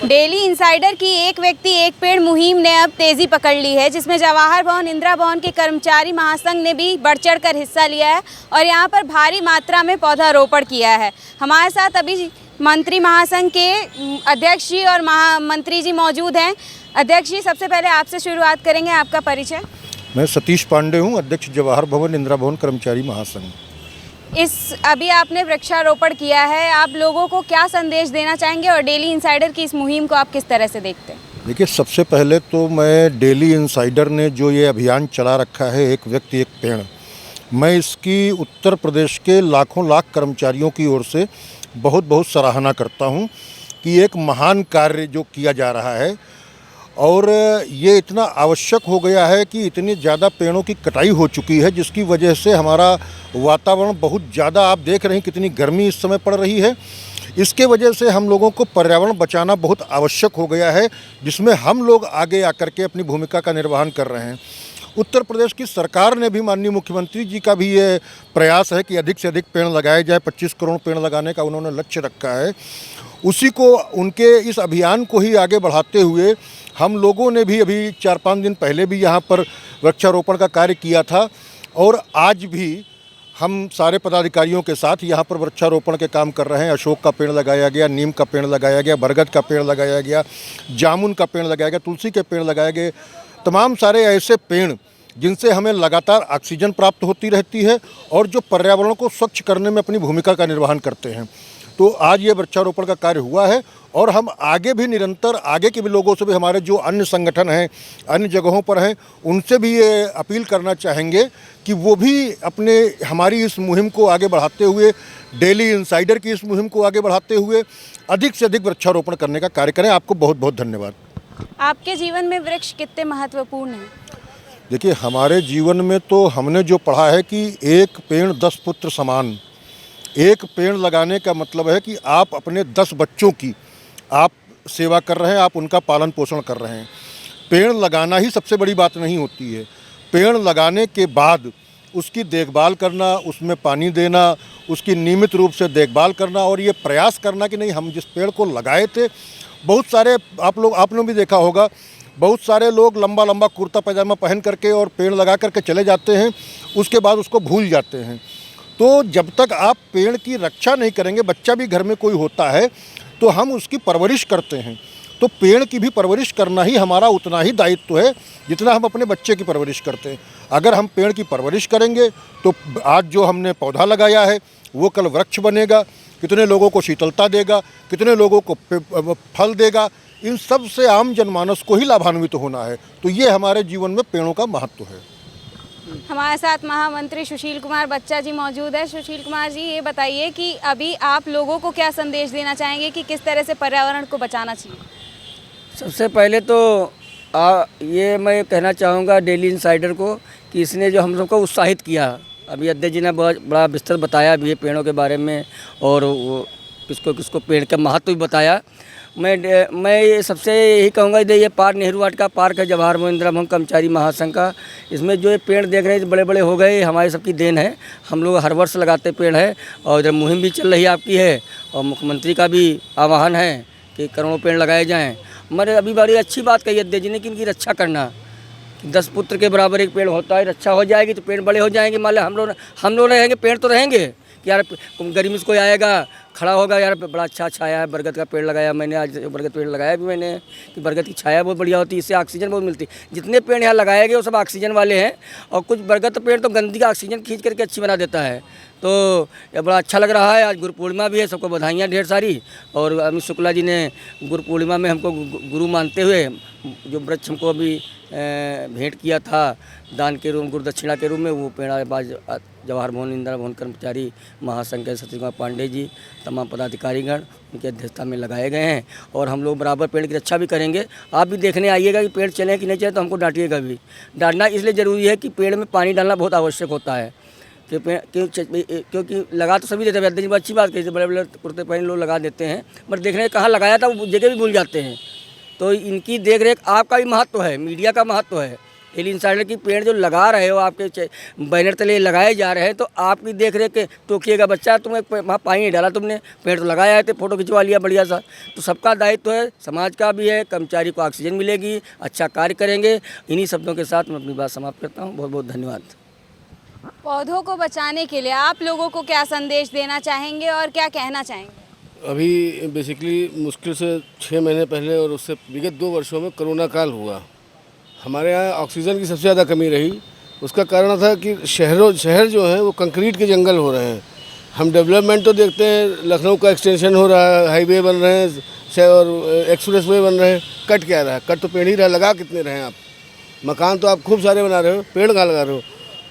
Daily insider की एक व्यक्ति एक पेड़ मुहिम ने अब तेजी पकड़ ली है, जिसमें जवाहर भवन इंदिरा भवन के कर्मचारी महासंघ ने भी बढ़ चढ़कर हिस्सा लिया है और यहां पर भारी मात्रा में पौधारोपण किया है। हमारे साथ अभी मंत्री महासंघ के अध्यक्ष जी और महामंत्री जी मौजूद हैं। अध्यक्ष जी, सबसे पहले आपसे शुरुआत करेंगे, आपका परिचय। मैं सतीश पांडे हूँ, अध्यक्ष जवाहर भवन इंदिरा भवन कर्मचारी महासंघ। अभी आपने वृक्षारोपण किया है, आप लोगों को क्या संदेश देना चाहेंगे और डेली इंसाइडर की इस मुहिम को आप किस तरह से देखते हैं? देखिए, सबसे पहले तो मैं डेली इंसाइडर ने जो ये अभियान चला रखा है, एक व्यक्ति एक पेड़, मैं इसकी उत्तर प्रदेश के लाखों लाख कर्मचारियों की ओर से बहुत बहुत सराहना करता हूँ कि एक महान कार्य जो किया जा रहा है और ये इतना आवश्यक हो गया है कि इतनी ज़्यादा पेड़ों की कटाई हो चुकी है, जिसकी वजह से हमारा वातावरण बहुत ज़्यादा, आप देख रहे हैं कितनी गर्मी इस समय पड़ रही है। इसके वजह से हम लोगों को पर्यावरण बचाना बहुत आवश्यक हो गया है, जिसमें हम लोग आगे आकर के अपनी भूमिका का निर्वहन कर रहे हैं। उत्तर प्रदेश की सरकार ने भी, माननीय मुख्यमंत्री जी का भी ये प्रयास है कि अधिक से अधिक पेड़ लगाए जाए। 25 करोड़ पेड़ लगाने का उन्होंने लक्ष्य रखा है। उसी को, उनके इस अभियान को ही आगे बढ़ाते हुए हम लोगों ने भी अभी 4-5 दिन पहले भी यहाँ पर वृक्षारोपण का कार्य किया था और आज भी हम सारे पदाधिकारियों के साथ यहाँ पर वृक्षारोपण के काम कर रहे हैं। अशोक का पेड़ लगाया गया, नीम का पेड़ लगाया गया, बरगद का पेड़ लगाया गया, जामुन का पेड़ लगाया गया, तुलसी के पेड़ लगाए गए। तमाम सारे ऐसे पेड़ जिनसे हमें लगातार ऑक्सीजन प्राप्त होती रहती है और जो पर्यावरण को स्वच्छ करने में अपनी भूमिका का निर्वहन करते हैं। तो आज ये वृक्षारोपण का कार्य हुआ है और हम आगे भी निरंतर, आगे के भी लोगों से भी, हमारे जो अन्य संगठन हैं, अन्य जगहों पर हैं, उनसे भी ये अपील करना चाहेंगे कि वो भी अपने, हमारी इस मुहिम को आगे बढ़ाते हुए, डेली इंसाइडर की इस मुहिम को आगे बढ़ाते हुए अधिक से अधिक वृक्षारोपण करने का कार्य करें। आपको बहुत बहुत धन्यवाद। आपके जीवन में वृक्ष कितने महत्वपूर्ण हैं? देखिए, हमारे जीवन में तो हमने जो पढ़ा है कि एक पेड़ 10 पुत्र समान। एक पेड़ लगाने का मतलब है कि आप अपने 10 बच्चों की आप सेवा कर रहे हैं, आप उनका पालन पोषण कर रहे हैं। पेड़ लगाना ही सबसे बड़ी बात नहीं होती है। पेड़ लगाने के बाद उसकी देखभाल करना, उसमें पानी देना, उसकी नियमित रूप से देखभाल करना और ये प्रयास करना कि नहीं, हम जिस पेड़ को लगाए थे, बहुत सारे आपने भी देखा होगा, बहुत सारे लोग लंबा लंबा कुर्ता पैजामा पहन करके और पेड़ लगा करके चले जाते हैं, उसके बाद उसको भूल जाते हैं। तो जब तक आप पेड़ की रक्षा नहीं करेंगे, बच्चा भी घर में कोई होता है तो हम उसकी परवरिश करते हैं, तो पेड़ की भी परवरिश करना ही हमारा उतना ही दायित्व है जितना हम अपने बच्चे की परवरिश करते हैं। अगर हम पेड़ की परवरिश करेंगे तो आज जो हमने पौधा लगाया है वो कल वृक्ष बनेगा, कितने लोगों को शीतलता देगा, कितने लोगों को फल देगा। इन सब से आम जनमानस को ही लाभान्वित होना है। तो ये हमारे जीवन में पेड़ों का महत्व है। हमारे साथ महामंत्री सुशील कुमार बच्चा जी मौजूद है। सुशील कुमार जी, ये बताइए कि अभी आप लोगों को क्या संदेश देना चाहेंगे कि किस तरह से पर्यावरण को बचाना चाहिए? सबसे पहले तो ये मैं कहना चाहूँगा डेली इंसाइडर को कि इसने जो हम लोग को उत्साहित किया। अभी अध्यक्ष जी ने बहुत बड़ा विस्तार बताया भी पेड़ों के बारे में और वो किसको पेड़ का महत्व भी बताया। मैं ये सबसे यही कहूँगा, ये पार्क नेहरू वाटिका पार्क है जवाहर भवन इंदिरा भवन कर्मचारी महासंघ का। इसमें जो ये पेड़ देख रहे हैं बड़े बड़े हो गए, हमारी सबकी देन है। हम लोग हर वर्ष लगाते पेड़ है और इधर मुहिम भी चल रही है आपकी है और मुख्यमंत्री का भी आह्वान है कि करोड़ों पेड़ लगाए जाएँ। हमारे अभी बड़ी अच्छी बात कही अध्यक्ष जी ने कि इनकी रक्षा करना, 10 पुत्र के बराबर एक पेड़ होता है, रक्षा हो जाएगी तो पेड़ बड़े हो जाएंगे। मान लो हम लोग रहेंगे, पेड़ तो रहेंगे कि यार गर्मी से कोई आएगा खड़ा होगा, यार बड़ा अच्छा छाया है, बरगद का पेड़ लगाया मैंने, आज बरगद पेड़ लगाया भी मैंने कि बरगद की छाया बहुत बढ़िया होती है, इससे ऑक्सीजन बहुत मिलती है। जितने पेड़ यहाँ लगाए गए वो सब ऑक्सीजन वाले हैं और कुछ बरगद पेड़ तो गंदगी का ऑक्सीजन खींच करके अच्छी बना देता है। तो ये बड़ा अच्छा लग रहा है। आज गुरु पूर्णिमा भी है, सबको बधाइयाँ ढेर सारी। और अमित शुक्ला जी ने गुरु पूर्णिमा में हमको गुरु मानते हुए जो वृक्ष हमको अभी भेंट किया था दान के रूप, गुरु दक्षिणा के रूप में, वो पेड़ आज जवाहर भवन इंदिरा भवन कर्मचारी महासंघ के सतीश कुमार पांडे जी, तमाम पदाधिकारीगण उनकी अध्यक्षता में लगाए गए हैं और हम लोग बराबर पेड़ की रक्षा भी करेंगे। आप भी देखने आइएगा कि पेड़ चले कि नहीं चले, तो हमको डांटिएगा भी। डांटना इसलिए ज़रूरी है कि पेड़ में पानी डालना बहुत आवश्यक होता है क्योंकि लगा तो सभी देते हैं। अच्छी बात कही, बड़े बड़े कुर्ते पहने लोग लगा देते हैं, बट देखने कहाँ लगाया था वो जगह भी भूल जाते हैं। तो इनकी देख रेख आपका भी महत्व है, मीडिया का महत्व है डेली इंसाइडर की पेड़ जो लगा रहे हो आपके बैनर तले लगाए जा रहे हैं, तो आपकी देख रेख के टोकिएगा बच्चा, तुम वहाँ पानी नहीं डाला, तुमने पेड़ तो लगाया है, तो फोटो खिंचवा लिया बढ़िया सा। तो सबका दायित्व है, समाज का भी है, कर्मचारी को ऑक्सीजन मिलेगी, अच्छा कार्य करेंगे। इन्हीं शब्दों के साथ मैं अपनी बात समाप्त करता हूँ। बहुत बहुत धन्यवाद। पौधों को बचाने के लिए आप लोगों को क्या संदेश देना चाहेंगे और क्या कहना चाहेंगे? अभी बेसिकली मुश्किल से 6 महीने पहले और उससे विगत 2 वर्षों में कोरोना काल हुआ। हमारे यहाँ ऑक्सीजन की सबसे ज़्यादा कमी रही। उसका कारण था कि शहर जो है वो कंक्रीट के जंगल हो रहे हैं। हम डेवलपमेंट तो देखते हैं, लखनऊ का एक्सटेंशन हो रहा है, हाईवे बन रहे हैं और एक्सप्रेस वे बन रहे हैं, कट क्या रहा है? कट तो पेड़ ही रहा, लगा कितने रहे हैं आप? मकान तो आप खूब सारे बना रहे हो, पेड़ कहाँ लगा रहे हो?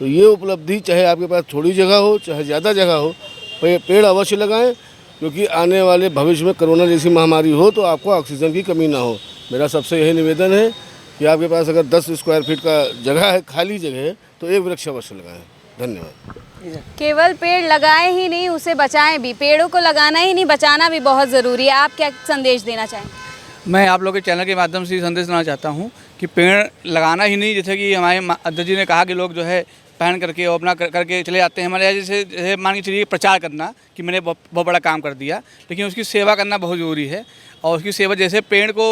तो ये उपलब्धि, चाहे आपके पास थोड़ी जगह हो चाहे ज़्यादा जगह हो, पेड़ अवश्य लगाएं, क्योंकि आने वाले भविष्य में कोरोना जैसी महामारी हो तो आपको ऑक्सीजन की कमी ना हो। मेरा सबसे यही निवेदन है कि आपके पास अगर 10 स्क्वायर फीट का जगह है, खाली जगह है, तो एक वृक्ष अवश्य लगाएं। धन्यवाद। केवल पेड़ लगाएं ही नहीं, उसे बचाएं भी। पेड़ों को लगाना ही नहीं, बचाना भी बहुत ज़रूरी है। आप क्या संदेश देना चाहेंगे? मैं आप लोगों के चैनल के माध्यम से संदेश देना चाहता हूँ कि पेड़ लगाना ही नहीं, जैसे कि हमारे अध्यक्ष जी ने कहा कि लोग जो है पहन करके और अपना करके चले जाते हैं। हमारे यहाँ जैसे मान के चलिए प्रचार करना कि मैंने बहुत बड़ा काम कर दिया, लेकिन उसकी सेवा करना बहुत ज़रूरी है। और उसकी सेवा जैसे पेड़ को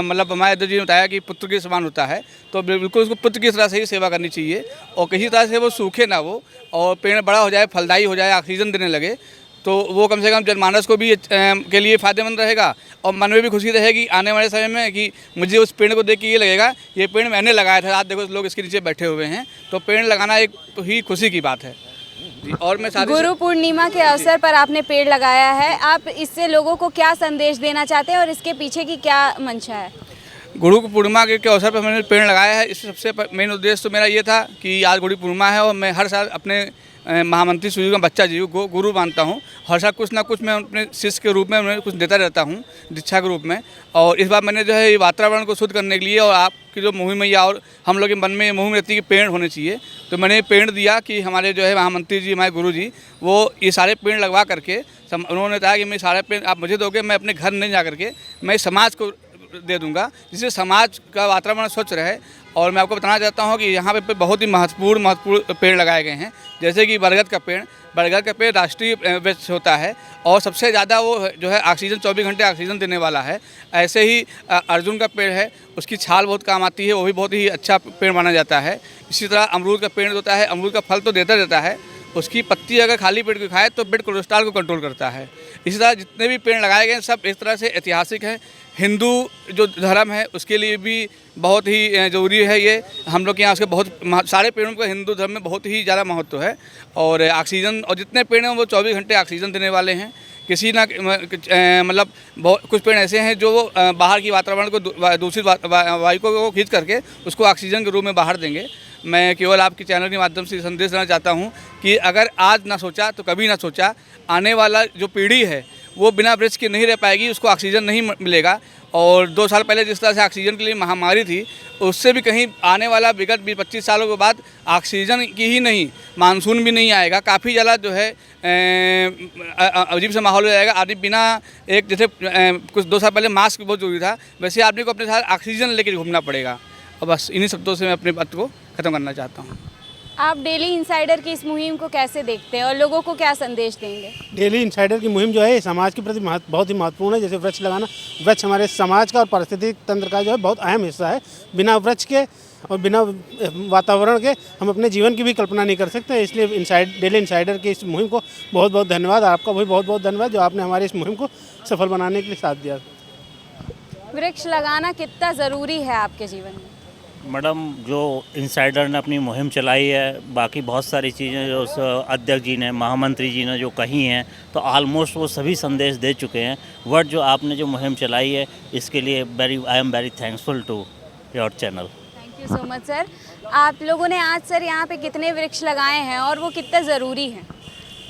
मतलब हमारे अध्यक्ष जी ने बताया कि पुत्र के समान होता है, तो बिल्कुल उसको पुत्र की तरह से ही सेवा करनी चाहिए और किसी तरह से वो सूखे ना वो, और पेड़ बड़ा हो जाए, फलदायी हो जाए, ऑक्सीजन देने लगे, तो वो कम से कम जनमानस को भी के लिए फ़ायदेमंद रहेगा और मन में भी खुशी रहेगी आने वाले समय में कि मुझे उस पेड़ को देख के ये लगेगा ये पेड़ मैंने लगाया था। आज देखो लोग इसके नीचे बैठे हुए हैं, तो पेड़ लगाना एक ही खुशी की बात है जी। और मैं गुरु पूर्णिमा के अवसर पर आपने पेड़ लगाया है, आप इससे लोगों को क्या संदेश देना चाहते हैं और इसके पीछे की क्या मंशा है? गुरु पूर्णिमा के अवसर पर मैंने पेड़ लगाया है। इससे सबसे मेन उद्देश्य तो मेरा ये था कि आज गुरु पूर्णिमा है और मैं हर साल अपने महामंत्री सूर्य का बच्चा जी को गुरु मानता हूँ। हर साल कुछ ना कुछ मैं अपने शिष्य के रूप में उन्हें कुछ देता रहता हूँ, दीक्षा के रूप में। और इस बार मैंने जो है ये वातावरण को शुद्ध करने के लिए और आपकी जो मुहिम मैया और हम लोग के मन में मुहिम रहती है कि पेड़ होने चाहिए, तो मैंने पेड़ दिया कि हमारे जो है महामंत्री जी, हमारे गुरु जी, वो ये सारे पेड़ लगवा करके उन्होंने कहा कि मैं सारे पेड़ आप मुझे दोगे, मैं अपने घर नहीं जा करके मैं समाज को दे दूंगा, जिससे समाज का वातावरण स्वच्छ रहे। और मैं आपको बताना चाहता हूँ कि यहाँ पे बहुत ही महत्वपूर्ण पेड़ लगाए गए हैं, जैसे कि बरगद का पेड़ राष्ट्रीय वृक्ष होता है और सबसे ज़्यादा वो जो है ऑक्सीजन 24 घंटे ऑक्सीजन देने वाला है। ऐसे ही अर्जुन का पेड़ है, उसकी छाल बहुत काम आती है, वो भी बहुत ही अच्छा पेड़ माना जाता है। इसी तरह अमरूद का पेड़ होता है, अमरूद का फल तो देता रहता है, उसकी पत्ती अगर खाली पेट को खाए तो ब्लड कोलेस्ट्रॉल को कंट्रोल करता है। इसी तरह जितने भी पेड़ लगाए गए हैं सब इस तरह से ऐतिहासिक हैं। हिंदू जो धर्म है उसके लिए भी बहुत ही ज़रूरी है ये। हम लोग के यहाँ उसके बहुत सारे पेड़ों का हिंदू धर्म में बहुत ही ज़्यादा महत्व है। और ऑक्सीजन और जितने पेड़ हैं वो 24 घंटे ऑक्सीजन देने वाले हैं। किसी ना मतलब बहुत कुछ पेड़ ऐसे हैं जो बाहर की वातावरण को दूषित वायु को खींच करके उसको ऑक्सीजन के रूप में बाहर देंगे। मैं केवल आपके चैनल के माध्यम से संदेश देना चाहता हूं कि अगर आज ना सोचा तो कभी ना सोचा, आने वाला जो पीढ़ी है वो बिना वृक्ष के नहीं रह पाएगी, उसको ऑक्सीजन नहीं मिलेगा। और 2 साल पहले जिस तरह से ऑक्सीजन के लिए महामारी थी, उससे भी कहीं आने वाला विगत 20-25 सालों के बाद ऑक्सीजन की ही नहीं, मानसून भी नहीं आएगा। काफ़ी ज़्यादा जो है अजीब सा माहौल हो जाएगा। आदमी बिना एक जैसे कुछ 2 साल पहले मास्क बहुत ज़रूरी था, वैसे आदमी को अपने साथ ऑक्सीजन लेकर घूमना पड़ेगा। और बस इन्हीं शब्दों से मैं अपनी बात को ख़त्म करना चाहता हूँ। आप डेली इंसाइडर की इस मुहिम को कैसे देखते हैं और लोगों को क्या संदेश देंगे? डेली इंसाइडर की मुहिम जो है समाज के प्रति बहुत ही महत्वपूर्ण है। जैसे वृक्ष लगाना, वृक्ष हमारे समाज का और पारिस्थितिक तंत्र का जो है बहुत अहम हिस्सा है। बिना वृक्ष के और बिना वातावरण के हम अपने जीवन की भी कल्पना नहीं कर सकते। इसलिए डेली इंसाइडर की इस मुहिम को बहुत बहुत धन्यवाद। आपका भी बहुत बहुत धन्यवाद जो आपने हमारे इस मुहिम को सफल बनाने के लिए साथ दिया। वृक्ष लगाना कितना ज़रूरी है आपके जीवन में? मैडम, जो इंसाइडर ने अपनी मुहिम चलाई है, बाकी बहुत सारी चीज़ें जो अध्यक्ष जी ने, महामंत्री जी ने जो कही हैं, तो ऑलमोस्ट वो सभी संदेश दे चुके हैं। बट जो आपने जो मुहिम चलाई है, इसके लिए I am very thankful to your channel. Thank you so much sir. आप लोगों ने आज सर यहाँ पे कितने वृक्ष लगाए हैं और वो कितना ज़रूरी है?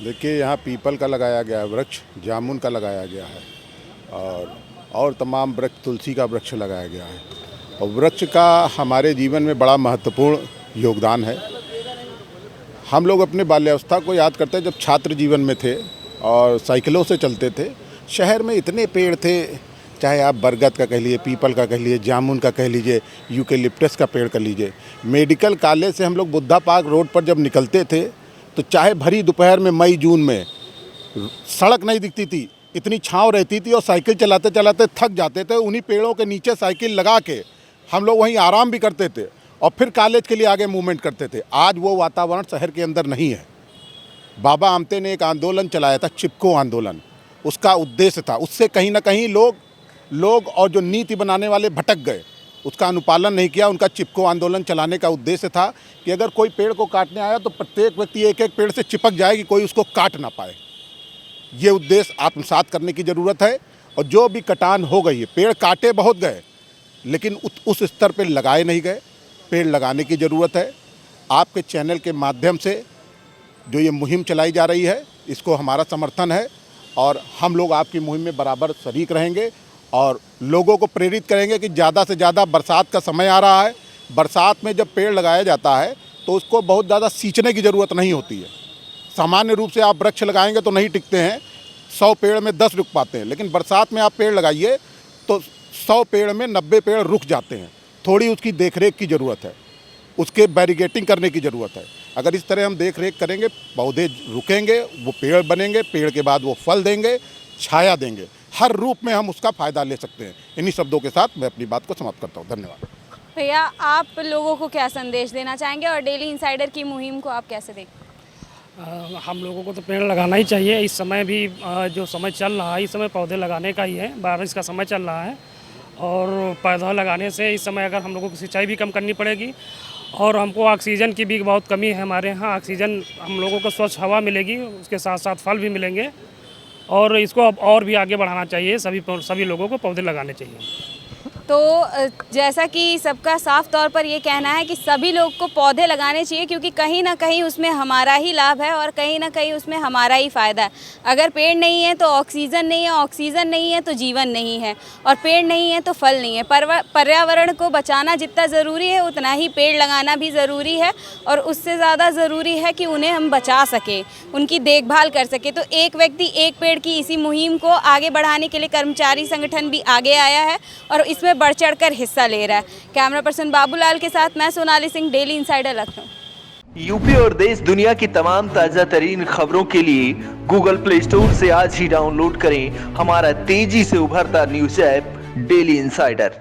देखिए, यहाँ पीपल का लगाया गया है वृक्ष, जामुन का लगाया गया है और तमाम वृक्ष, तुलसी का वृक्ष लगाया गया है। और वृक्ष का हमारे जीवन में बड़ा महत्वपूर्ण योगदान है। हम लोग अपने बाल्यावस्था को याद करते हैं, जब छात्र जीवन में थे और साइकिलों से चलते थे। शहर में इतने पेड़ थे चाहे आप बरगद का कह लीजिए, पीपल का कह लीजिए, जामुन का कह लीजिए, यूकेलिप्टस का पेड़ कर लीजिए। मेडिकल कॉलेज से हम लोग बुद्धा पार्क रोड पर जब निकलते थे तो चाहे भरी दोपहर में मई जून में सड़क नहीं दिखती थी, इतनी छाँव रहती थी और साइकिल चलाते चलाते थक जाते थे। उन्हीं पेड़ों के नीचे साइकिल लगा के हम लोग वहीं आराम भी करते थे और फिर कॉलेज के लिए आगे मूवमेंट करते थे। आज वो वातावरण शहर के अंदर नहीं है। बाबा आमटे ने एक आंदोलन चलाया था, चिपको आंदोलन। उसका उद्देश्य था, उससे कहीं ना कहीं लोग और जो नीति बनाने वाले भटक गए, उसका अनुपालन नहीं किया। उनका चिपको आंदोलन चलाने का उद्देश्य था कि अगर कोई पेड़ को काटने आया तो प्रत्येक व्यक्ति एक एक पेड़ से चिपक जाए कि कोई उसको काट ना पाए। ये उद्देश्य आत्मसात करने की ज़रूरत है। और जो भी कटान हो गई है, पेड़ काटे बहुत गए लेकिन उस स्तर पर लगाए नहीं गए। पेड़ लगाने की ज़रूरत है। आपके चैनल के माध्यम से जो ये मुहिम चलाई जा रही है, इसको हमारा समर्थन है और हम लोग आपकी मुहिम में बराबर शरीक रहेंगे और लोगों को प्रेरित करेंगे कि ज़्यादा से ज़्यादा बरसात का समय आ रहा है। बरसात में जब पेड़ लगाया जाता है तो उसको बहुत ज़्यादा सींचने की ज़रूरत नहीं होती है। सामान्य रूप से आप वृक्ष लगाएंगे तो नहीं टिकते हैं, 100 पेड़ में 10 रुक पाते हैं, लेकिन बरसात में आप पेड़ लगाइए तो 100 पेड़ में 90 पेड़ रुक जाते हैं। थोड़ी उसकी देखरेख की ज़रूरत है, उसके बैरिगेटिंग करने की ज़रूरत है। अगर इस तरह हम देख रेख करेंगे, पौधे रुकेंगे, वो पेड़ बनेंगे, पेड़ के बाद वो फल देंगे, छाया देंगे, हर रूप में हम उसका फ़ायदा ले सकते हैं। इन्हीं शब्दों के साथ मैं अपनी बात को समाप्त करता हूँ। धन्यवाद। भैया, आप लोगों को क्या संदेश देना चाहेंगे और डेली इनसाइडर की मुहिम को आप कैसे देखते हैं? हम लोगों को तो पेड़ लगाना ही चाहिए। इस समय भी जो समय चल रहा है, इस समय पौधे लगाने का ही है। बारिश का समय चल रहा है और पौधा लगाने से इस समय अगर हम लोगों को सिंचाई भी कम करनी पड़ेगी और हमको ऑक्सीजन की भी बहुत कमी है। हमारे यहाँ ऑक्सीजन, हम लोगों को स्वच्छ हवा मिलेगी, उसके साथ साथ फल भी मिलेंगे और इसको अब और भी आगे बढ़ाना चाहिए। सभी लोगों को पौधे लगाने चाहिए। तो जैसा कि सबका साफ तौर पर ये कहना है कि सभी लोग को पौधे लगाने चाहिए, क्योंकि कहीं ना कहीं उसमें हमारा ही लाभ है और कहीं ना कहीं उसमें हमारा ही फ़ायदा है। अगर पेड़ नहीं है तो ऑक्सीजन नहीं है, ऑक्सीजन नहीं है तो जीवन नहीं है और पेड़ नहीं है तो फल नहीं है। पर्यावरण को बचाना जितना ज़रूरी है उतना ही पेड़ लगाना भी ज़रूरी है और उससे ज़्यादा ज़रूरी है कि उन्हें हम बचा सकें, उनकी देखभाल कर सकें। तो एक व्यक्ति एक पेड़ की इसी मुहिम को आगे बढ़ाने के लिए कर्मचारी संगठन भी आगे आया है और इसमें बढ़ चढ़कर हिस्सा ले रहा है। कैमरा पर्सन बाबूलाल के साथ मैं Sonali Singh, daily insider, Lucknow. UP और देश दुनिया की तमाम ताजा तरीन खबरों के लिए गूगल प्ले स्टोर से आज ही डाउनलोड करें हमारा तेजी से उभरता न्यूज ऐप डेली इनसाइडर।